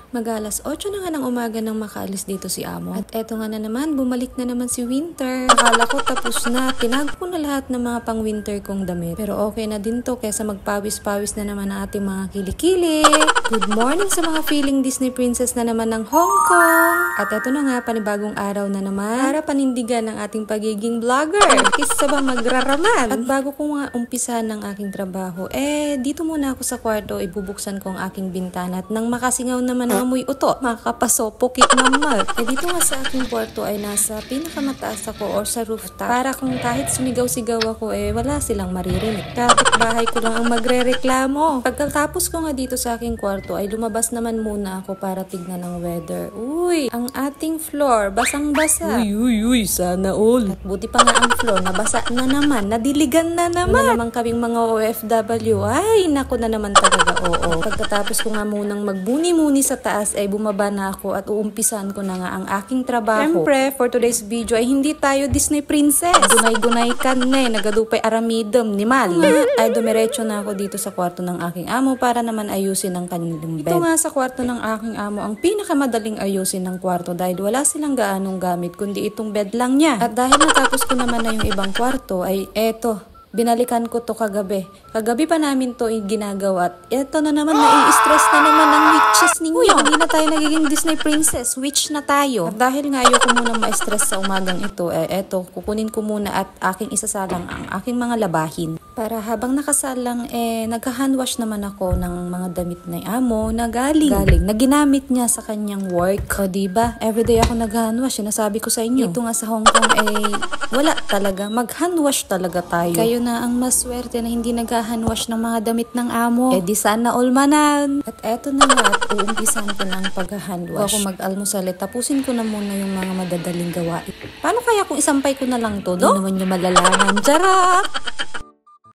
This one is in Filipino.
Mag-alas 8 na nga ng umaga nang makaalis dito si Amo. At eto nga na naman, bumalik na naman si Winter. Akala ko tapos na. Tinago ko na lahat ng mga pang-winter kong damit. Pero okay na din to kaysa magpawis-pawis na naman ang ating mga kilikili. Good morning sa mga feeling Disney princess na naman ng Hong Kong. At eto na nga, panibagong araw na naman para panindigan ng ating pagiging vlogger. Kisa ba magraraman? At bago ko nga umpisahan ng aking trabaho, dito muna ako sa kwarto, ibubuksan ko ang aking bintana at nang makasingaw naman ng amoy utot, makakapasopokit naman. Dito nga sa aking kwarto ay nasa pinakamataas ako or sa rooftop para kung kahit sumigaw-sigaw ako wala silang maririnig. Kapitbahay ko lang ang magre-reklamo. Pagkatapos ko nga dito sa aking kwarto ay lumabas naman muna ako para tignan ng weather. Uy, ang ating floor, basang-basa. Uy, sana all. At buti pa nga ang floor, nabasa na naman, nadiligan na naman. Naman kaming mga OFW, ay naku na naman talaga, oo. Pagkatapos ko nga munang magbuni-muni sa taas ay bumaba na ako at uumpisan ko na nga ang aking trabaho. Siyempre, for today's video ay hindi tayo Disney princess. Gunay-gunay ka na nagadupay aramidom ni Mali. Ay dumiretso na ako dito sa kwarto ng aking amo para naman ayusin ang kanilang bed. Ito nga sa kwarto ng aking amo ang pinakamadaling ayusin ng kwarto dahil wala silang gaanong gamit kundi itong bed lang niya. At dahil natapos ko naman na yung ibang kwarto ay eto. Binalikan ko to kagabi. Kagabi pa namin to ginagawa. At eto na naman, nai-stress na naman ng witches ninyo. Hindi na tayo nagiging Disney princess. Witch na tayo. At dahil nga ayoko muna ma-stress sa umagang ito, eto, kukunin ko muna at aking isasalang ang aking mga labahin. Para habang nakasalang, nagka-handwash naman ako ng mga damit na amo na galing na ginamit niya sa kanyang work. O diba? Everyday ako nag-handwash. Sinasabi ko sa inyo. Ito nga sa Hong Kong, wala talaga. Mag-handwash talaga tayo. Kayo na ang maswerte na hindi nag-handwash ng mga damit ng amo. Di sana all manan. At eto na nga, at uumpisan ko ng pag-handwash. Ako mag-almusal, tapusin ko na muna yung mga madadaling gawain. Paano kaya kung isampay ko na lang to? Di naman yung malalaman. Charot!